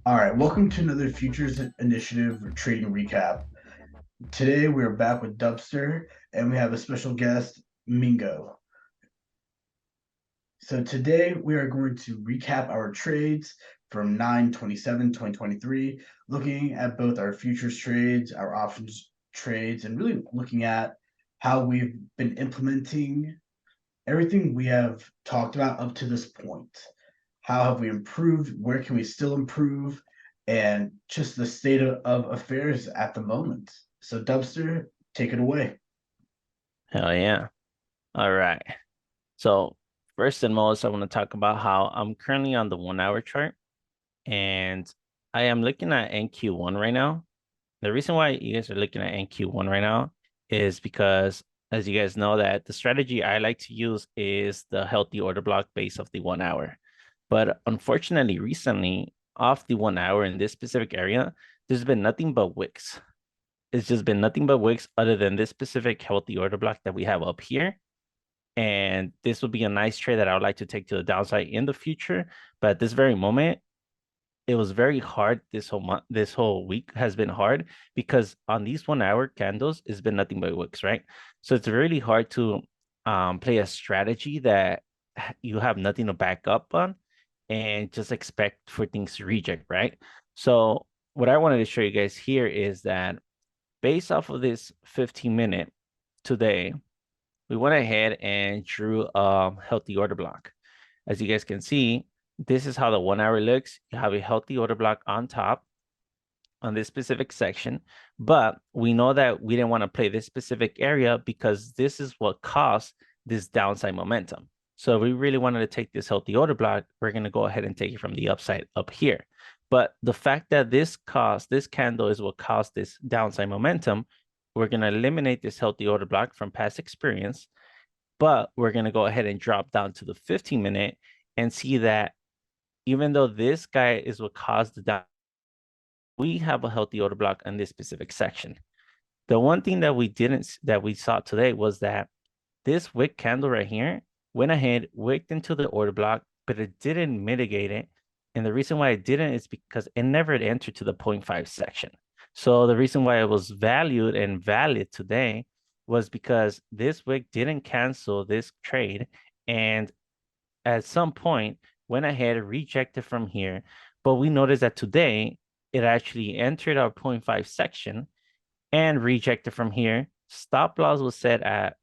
All right, welcome to another Futures Initiative Trading Recap. Today we are back with Dubster and we have a special guest, Mingo. So today we are going to recap our trades from 9/27/2023, looking at both our futures trades, our options trades, and really looking at how we've been implementing everything we have talked about up to this point. How have we improved? Where can we still improve? And just the state of affairs at the moment. So, Dubster, take it away. Hell yeah. All right. So first and most, I want to talk about how I'm currently on the 1 hour chart and I am looking at NQ1 right now. The reason why you guys are looking at NQ1 right now is because, as you guys know, that the strategy I like to use is the healthy order block base of the 1 hour. But unfortunately, recently, off the 1 hour in this specific area, there's been nothing but wicks. It's just been nothing but wicks other than this specific healthy order block that we have up here. And this would be a nice trade that I would like to take to the downside in the future. But at this very moment, it was very hard. This whole week has been hard because on these 1 hour candles, it's been nothing but wicks, right? So it's really hard to play a strategy that you have nothing to back up on and just expect for things to reject, right? So what I wanted to show you guys here is that based off of this 15-minute today, we went ahead and drew a healthy order block. As you guys can see, this is how the 1 hour looks. You have a healthy order block on top on this specific section, but we know that we didn't want to play this specific area because this is what caused this downside momentum. So if we really wanted to take this healthy order block, we're going to go ahead and take it from the upside up here. But the fact that this candle is what caused this downside momentum, we're going to eliminate this healthy order block from past experience, but we're going to go ahead and drop down to the 15-minute and see that even though this guy is what caused the down, we have a healthy order block in this specific section. The one thing that we saw today was that this wick candle right here went ahead, wicked into the order block, but it didn't mitigate it. And the reason why it didn't is because it never entered to the 0.5 section. So the reason why it was valued and valid today was because this wick didn't cancel this trade and at some point went ahead and rejected from here. But we noticed that today it actually entered our 0.5 section and rejected from here. Stop loss was set at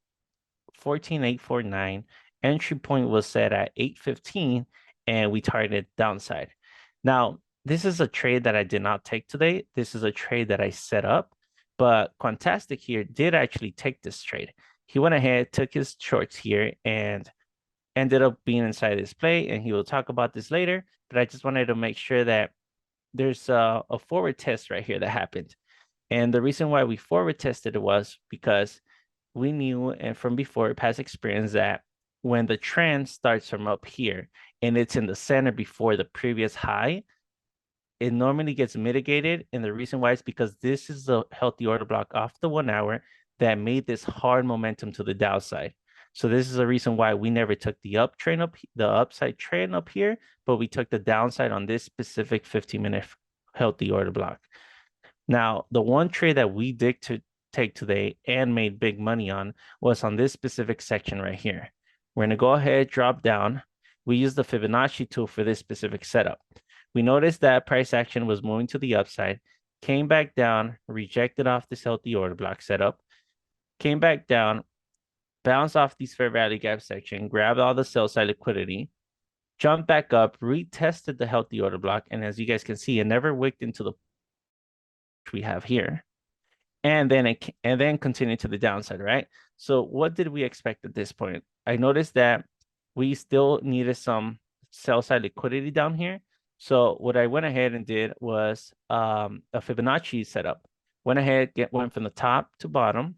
14,849. Entry point was set at 815, and we targeted downside. Now, this is a trade that I did not take today. This is a trade that I set up, but Quantastic here did actually take this trade. He went ahead, took his shorts here, and ended up being inside this play, and he will talk about this later. But I just wanted to make sure that there's a forward test right here that happened. And the reason why we forward tested it was because we knew and from before past experience that when the trend starts from up here and it's in the center before the previous high, it normally gets mitigated. And the reason why is because this is the healthy order block off the 1 hour that made this hard momentum to the downside. So this is the reason why we never took the upside trend up here, but we took the downside on this specific 15-minute healthy order block. Now, the one trade that we did to take today and made big money on was on this specific section right here. We're going to go ahead, drop down. We use the Fibonacci tool for this specific setup. We noticed that price action was moving to the upside, came back down, rejected off this healthy order block setup, came back down, bounced off these fair value gap section, grabbed all the sell side liquidity, jumped back up, retested the healthy order block, and as you guys can see, it never wicked into the we have here. And then continue to the downside, right? So what did we expect at this point? I noticed that we still needed some sell side liquidity down here. So what I went ahead and did was a Fibonacci setup. Went ahead, went from the top to bottom.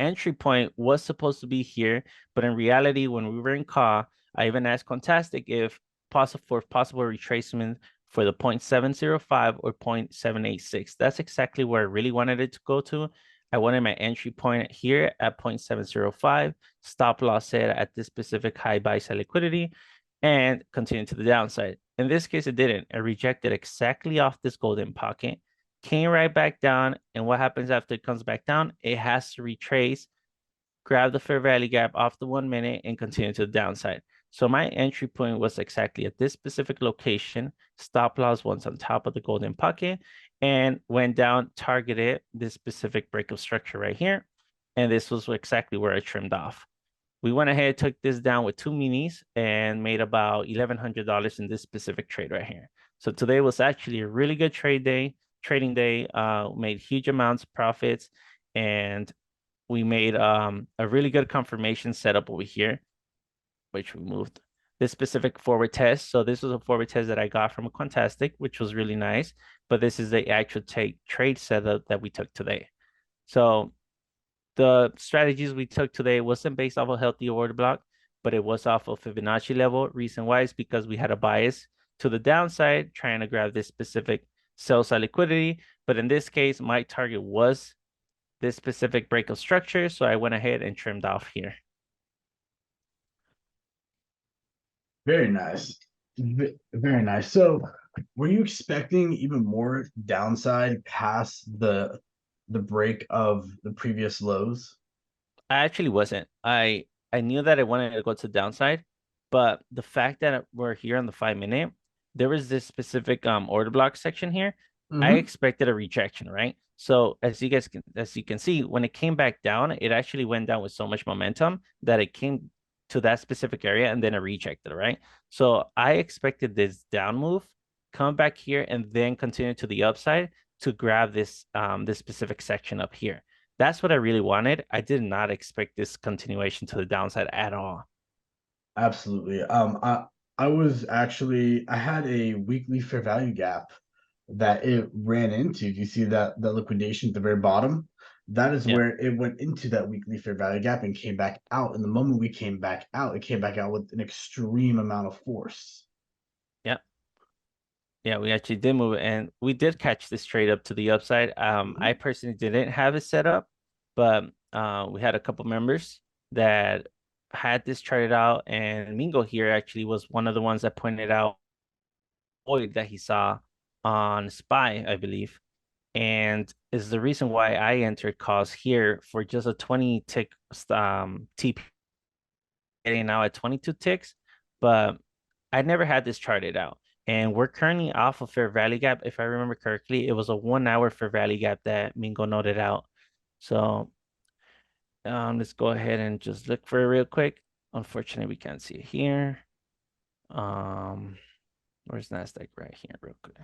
Entry point was supposed to be here, but in reality, when we were in call, I even asked Quantastic if possible retracement for the 0.705 or 0.786. That's exactly where I really wanted it to go to. I wanted my entry point here at 0.705, stop loss set at this specific high buy side liquidity, and continue to the downside. In this case, it didn't. It rejected exactly off this golden pocket, came right back down, and what happens after it comes back down? It has to retrace, grab the fair value gap off the 1 minute, and continue to the downside. So my entry point was exactly at this specific location. Stop loss once on top of the golden pocket and went down, targeted this specific breakup structure right here. And this was exactly where I trimmed off. We went ahead, took this down with 2 minis and made about $1,100 in this specific trade right here. So today was actually a really good trading day, made huge amounts of profits, and we made a really good confirmation setup over here, which we moved this specific forward test. So this was a forward test that I got from a Quantastic, which was really nice. But this is the actual trade setup that we took today. So the strategies we took today wasn't based off a healthy order block, but it was off of Fibonacci level. Reason why is because we had a bias to the downside, trying to grab this specific sell side liquidity. But in this case, my target was this specific breakout structure. So I went ahead and trimmed off here. Very nice. Very nice. So were you expecting even more downside past the break of the previous lows? I actually wasn't. I knew that I wanted to go to the downside, but the fact that we're here on the 5 minute, there was this specific order block section here. I expected a rejection, right? So as you can see, when it came back down, it actually went down with so much momentum that it came to that specific area and then it rejected, right? So I expected this down move, come back here, and then continue to the upside to grab this specific section up here. That's what I really wanted. I did not expect this continuation to the downside at all. Absolutely. I had a weekly fair value gap that it ran into. Do you see that liquidation at the very bottom? That is Yeah. where it went into that weekly fair value gap and came back out. And the moment we came back out, it came back out with an extreme amount of force. Yeah. Yeah, we actually did move it, and we did catch this trade up to the upside. I personally didn't have it set up, but we had a couple members that had this charted out, and Mingo here actually was one of the ones that pointed out oil that he saw on SPY, I believe, and is the reason why I entered calls here for just a 20 tick TP, getting now at 22 ticks, but I never had this charted out. And we're currently off of fair value gap. If I remember correctly, it was a 1 hour fair value gap that Mingo noted out. So let's go ahead and just look for it real quick. Unfortunately, we can't see it here. Where's NASDAQ? Right here, real quick.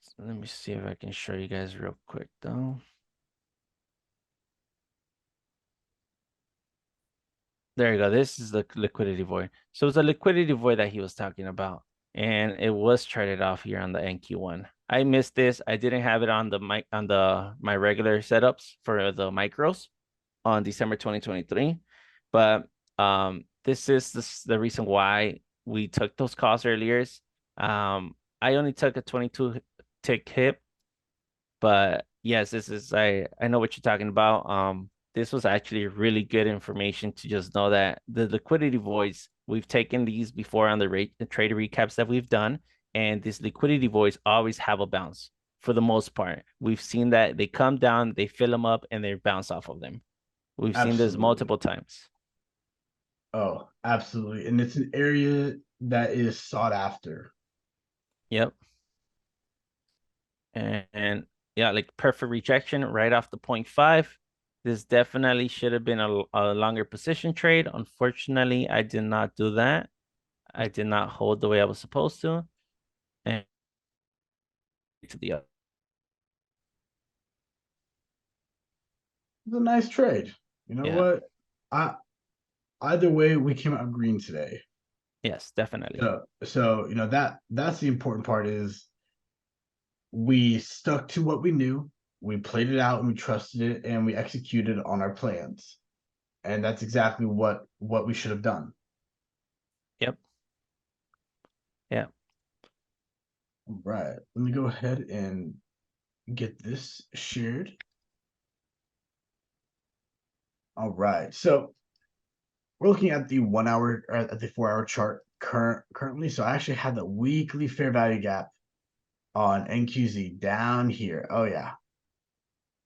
So let me see if I can show you guys real quick though. There you go. This is the liquidity void. So it's a liquidity void that he was talking about. And it was charted off here on the NQ1. I missed this. I didn't have it on the mic on my regular setups for the micros on December 2023. But this is the reason why we took those calls earlier. I only took a 22 tick hit, but yes, this is I know what you're talking about. This was actually really good information to just know that the liquidity voids, we've taken these before on the trade recaps that we've done, and these liquidity voids always have a bounce for the most part. We've seen that they come down, they fill them up, and they bounce off of them. We've seen this Absolutely. multiple times. Oh, absolutely. And it's an area that is sought after. Yep. And yeah, like perfect rejection right off the 0.5. This definitely should have been a longer position trade. Unfortunately, I did not do that. I did not hold the way I was supposed to. And to the other. It's a nice trade. You know Yeah. what? I Either way, we came out green today. Yes, definitely. So you know that's the important part is we stuck to what we knew, we played it out and we trusted it and we executed on our plans. And that's exactly what we should have done. Yep. Yeah. All right. Let me go ahead and get this shared. All right, so we're looking at the 1 hour or at the 4 hour chart currently. So I actually had the weekly fair value gap on NQZ down here. Oh yeah.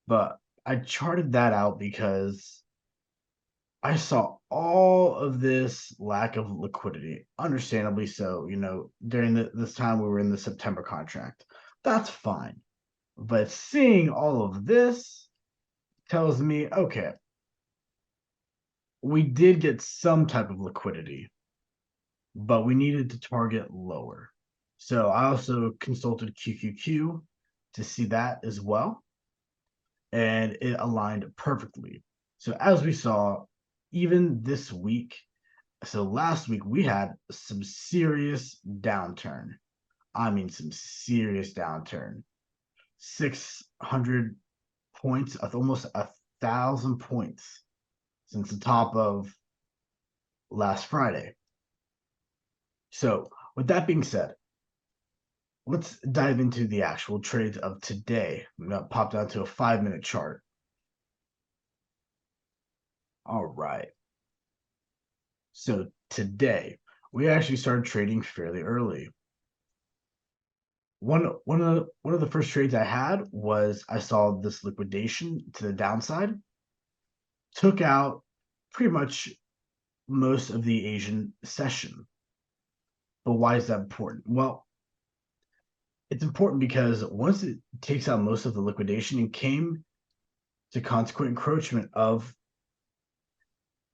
But I charted that out because I saw all of this lack of liquidity, understandably so, during this time we were in the September contract. That's fine. But seeing all of this tells me, okay, we did get some type of liquidity, but we needed to target lower. So I also consulted QQQ to see that as well, and it aligned perfectly. So as we saw, even this week, so last week we had some serious downturn. I mean, some serious downturn. 600 points, almost 1,000 points since the top of last Friday. So, with that being said, let's dive into the actual trades of today. I'm going to pop down to a 5-minute chart. All right. So, today, we actually started trading fairly early. One of the first trades I had was I saw this liquidation to the downside, took out pretty much most of the Asian session. But why is that important? Well, it's important because once it takes out most of the liquidation and came to consequent encroachment of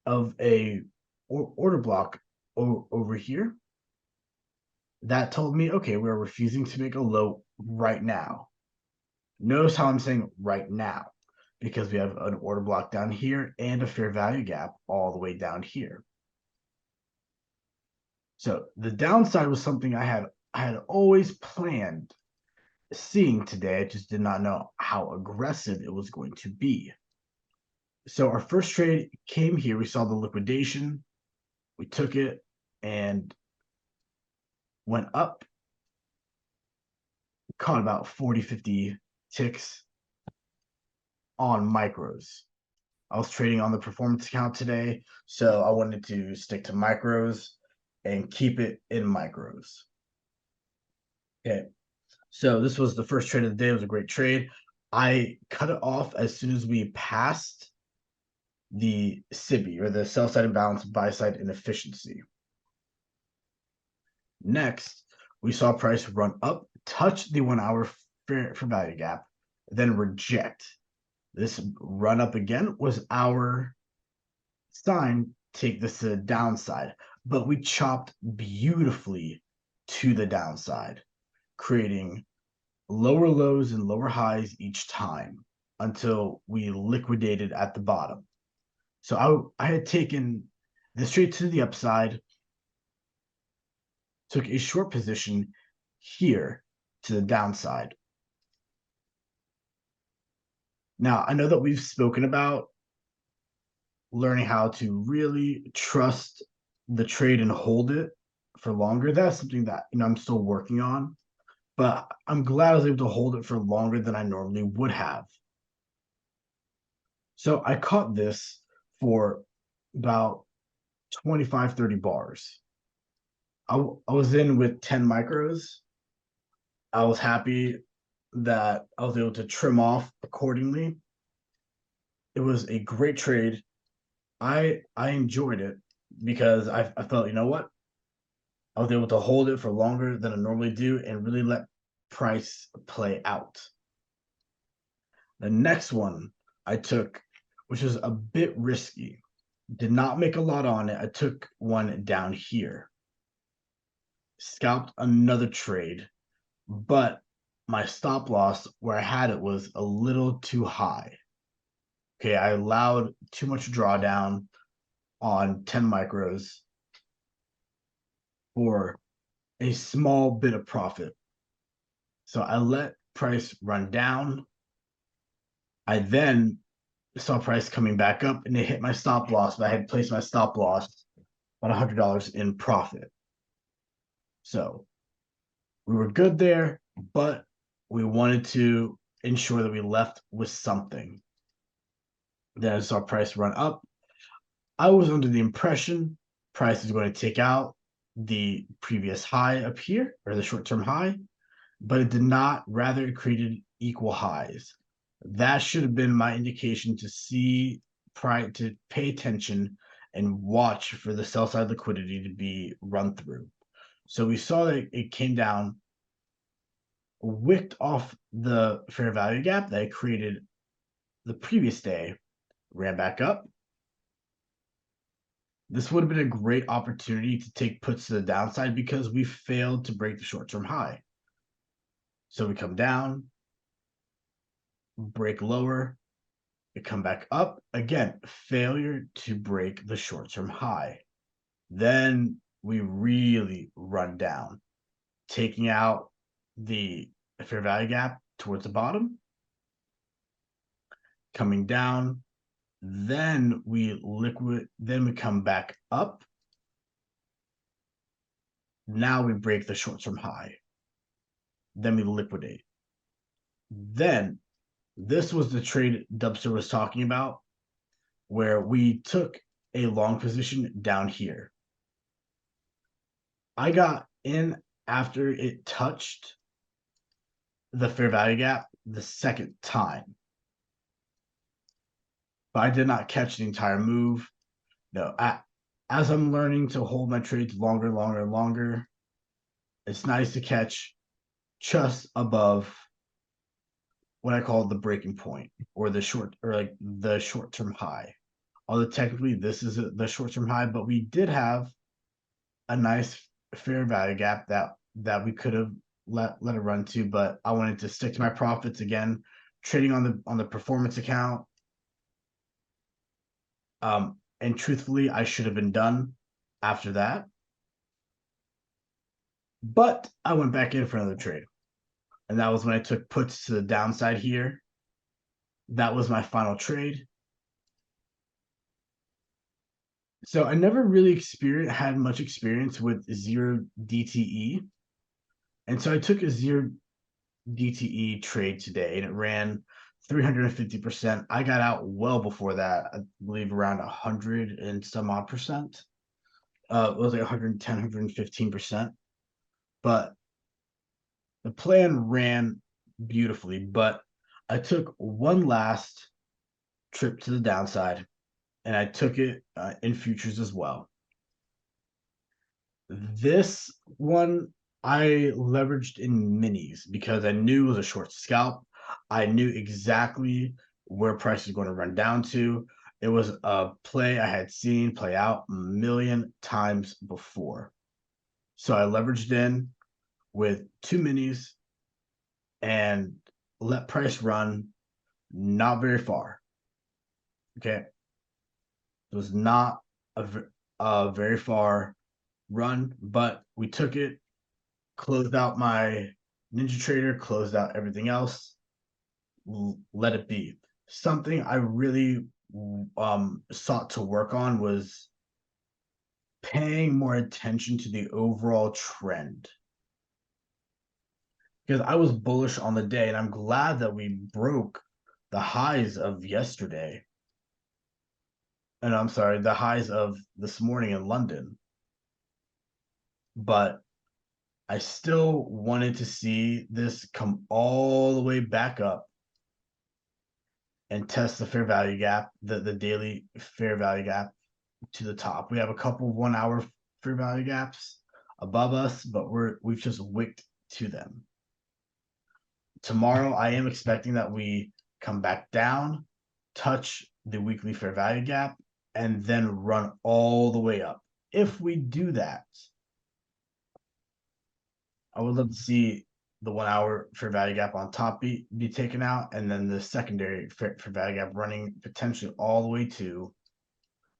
a order block over here, that told me, okay, we're refusing to make a low right now. Notice how I'm saying right now, because we have an order block down here and a fair value gap all the way down here. So the downside was something I had always planned seeing today. I just did not know how aggressive it was going to be. So our first trade came here. We saw the liquidation. We took it and went up. Caught about 40, 50 ticks on micros. I was trading on the performance account today, so I wanted to stick to micros and keep it in micros. Okay, so this was the first trade of the day. It was a great trade. I cut it off as soon as we passed the SIBI, or the sell side imbalance, buy side inefficiency. Next, we saw price run up, touch the 1 hour fair value gap, then reject. This run up again was our sign, take this to the downside, but we chopped beautifully to the downside, creating lower lows and lower highs each time until we liquidated at the bottom. So I had taken this trade to the upside, took a short position here to the downside. Now, I know that we've spoken about learning how to really trust the trade and hold it for longer. That's something that I'm still working on, but I'm glad I was able to hold it for longer than I normally would have. So I caught this for about 25, 30 bars. I was in with 10 micros. I was happy that I was able to trim off accordingly. It was a great trade. I enjoyed it because I felt, you know what? I was able to hold it for longer than I normally do and really let price play out. The next one I took, which was a bit risky, did not make a lot on it. I took one down here, scalped another trade, but my stop loss where I had it was a little too high. Okay, I allowed too much drawdown on 10 micros for a small bit of profit. So I let price run down. I then saw price coming back up and it hit my stop loss, but I had placed my stop loss on $100 in profit. So we were good there, but we wanted to ensure that we left with something. Then I saw price run up. I was under the impression price is going to take out the previous high up here, or the short-term high, but it did not. Rather, it created equal highs. That should have been my indication to see price, to pay attention and watch for the sell side liquidity to be run through. So we saw that it came down, wicked off the fair value gap that it created the previous day, ran back up. This would have been a great opportunity to take puts to the downside because we failed to break the short-term high. So we come down, break lower, we come back up. Again, failure to break the short-term high. Then we really run down, taking out the fair value gap towards the bottom, coming down, then we come back up. Now we break the short-term high. Then we liquidate. Then this was the trade Dubster was talking about, where we took a long position down here. I got in after it touched the fair value gap the second time, but I did not catch the entire move. No, as I'm learning to hold my trades longer, it's nice to catch just above what I call the breaking point, or the short-term high. Although technically this is the short-term high, but we did have a nice fair value gap that we could have let it run to, but I wanted to stick to my profits again, trading on the performance account. And truthfully, I should have been done after that, but I went back in for another trade, and that was when I took puts to the downside here. That was my final trade. So I never really had much experience with zero DTE, and so I took a zero DTE trade today, and it ran 350%. I got out well before that. I believe around 100 and some odd percent. It was like 110, 115%. But the plan ran beautifully. But I took one last trip to the downside, and I took it in futures as well. This one I leveraged in minis because I knew it was a short scalp. I knew exactly where price was going to run down to. It was a play I had seen play out a million times before. So I leveraged in with two minis and let price run not very far. Okay. It was not a very far run, but we took it, closed out my NinjaTrader, closed out everything else, let it be. Something I really sought to work on was paying more attention to the overall trend, because I was bullish on the day, and I'm glad that we broke the highs of yesterday. And I'm sorry, the highs of this morning in London. But I still wanted to see this come all the way back up and test the fair value gap, the daily fair value gap to the top. We have a couple 1 hour fair value gaps above us, but we've just wicked to them. Tomorrow, I am expecting that we come back down, touch the weekly fair value gap, and then run all the way up. If we do that, I would love to see the 1 hour fair value gap on top be taken out, and then the secondary fair value gap running potentially all the way to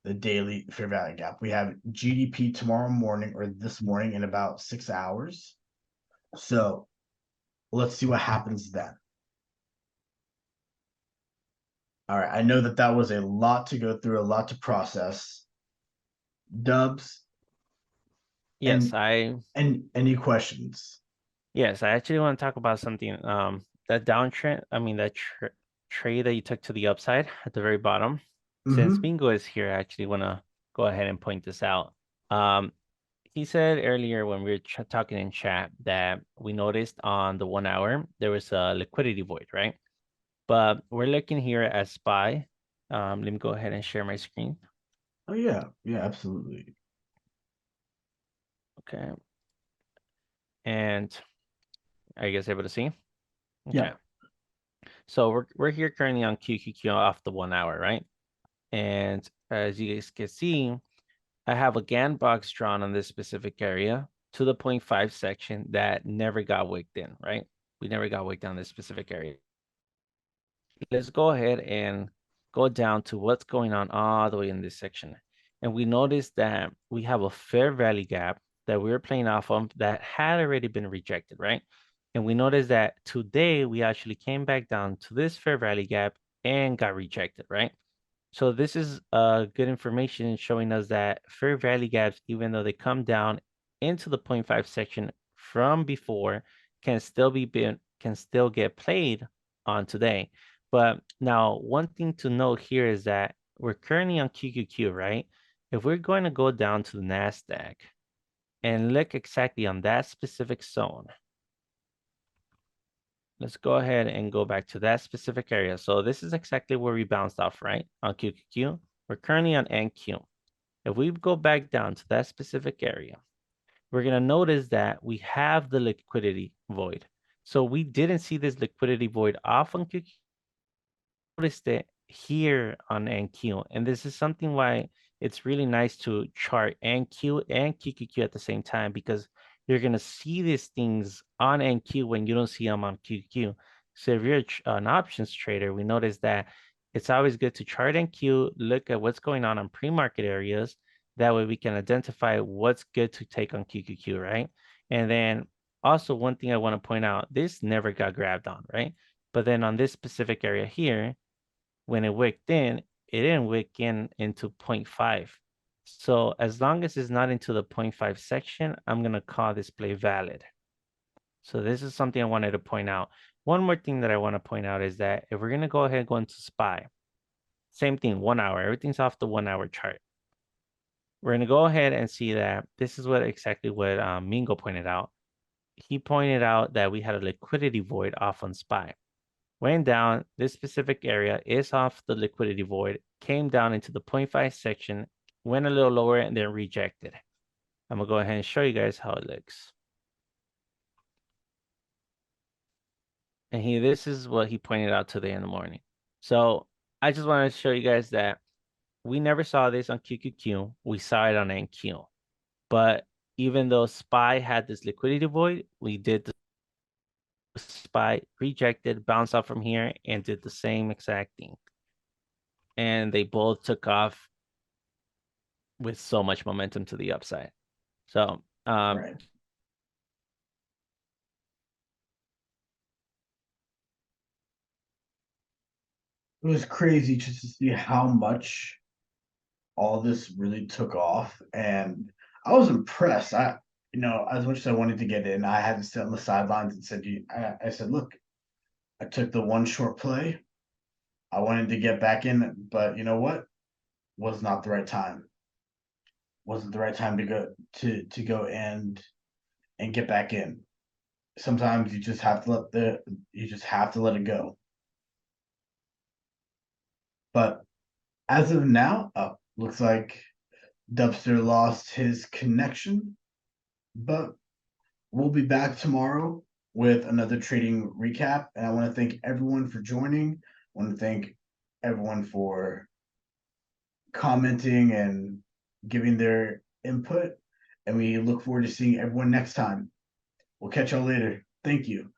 the daily fair value gap. We have GDP tomorrow morning, or this morning, in about 6 hours. So let's see what happens then. All right, I know that was a lot to go through, a lot to process. Dubs, Yes, and any questions? yes, I actually want to talk about something that downtrend, I mean that trade that you took to the upside at the very bottom. Since Mm-hmm. Bingo is here, I actually want to go ahead and point this out. He said earlier when we were talking in chat that we noticed on the 1 hour there was a liquidity void, right? But we're looking here at SPY. Let me go ahead and share my screen. Oh yeah, yeah, absolutely. Okay. And are you guys able to see? Okay. Yeah. So we're here currently on QQQ off the 1 hour, right? And as you guys can see, I have a GAN box drawn on this specific area to the 0.5 section that never got wicked in, right? We never got wicked on this specific area. Let's go ahead and go down to what's going on all the way in this section. And we notice that we have a fair value gap that we were playing off of that had already been rejected, right? And we noticed that today we actually came back down to this fair value gap and got rejected, right? So this is good information showing us that fair value gaps, even though they come down into the 0.5 section from before, can still get played on today. But now one thing to note here is that we're currently on QQQ, right? If we're going to go down to the NASDAQ and look exactly on that specific zone, let's go ahead and go back to that specific area. So this is exactly where we bounced off, right? On QQQ. We're currently on NQ. If we go back down to that specific area, we're going to notice that we have the liquidity void. So we didn't see this liquidity void off on QQQ. Noticed it here on NQ. And this is something why it's really nice to chart NQ and QQQ at the same time, because you're going to see these things on NQ when you don't see them on QQQ. So if you're an options trader, we notice that it's always good to chart NQ, look at what's going on pre-market areas. That way we can identify what's good to take on QQQ, right? And then also one thing I want to point out, this never got grabbed on, right? But then on this specific area here, when it wicked in, it didn't wick in into 0.5. So as long as it's not into the 0.5 section, I'm going to call this play valid. So this is something I wanted to point out. One more thing that I want to point out is that if we're going to go ahead and go into SPY, same thing, 1 hour, everything's off the 1 hour chart. We're going to go ahead and see that this is exactly what Mingo pointed out. He pointed out that we had a liquidity void off on SPY. Went down, this specific area is off the liquidity void, came down into the 0.5 section, went a little lower and then rejected. I'm gonna go ahead and show you guys how it looks. And here, this is what he pointed out today in the morning. So I just wanted to show you guys that we never saw this on QQQ. We saw it on NQ. But even though SPY had this liquidity void, we did the SPY, rejected, bounced off from here, and did the same exact thing. And they both took off with so much momentum to the upside. So, Right. It was crazy just to see how much all this really took off, and I was impressed. As much as I wanted to get in, I had to sit on the sidelines and said, I said, look, I took the one short play. I wanted to get back in, but you know what? Was not the right time. Wasn't the right time to go and get back in. Sometimes you just have to let it go. But as of now, looks like Dubster lost his connection, but we'll be back tomorrow with another trading recap. And I want to thank everyone for joining. I want to thank everyone for commenting and giving their input. And we look forward to seeing everyone next time. We'll catch y'all later. Thank you.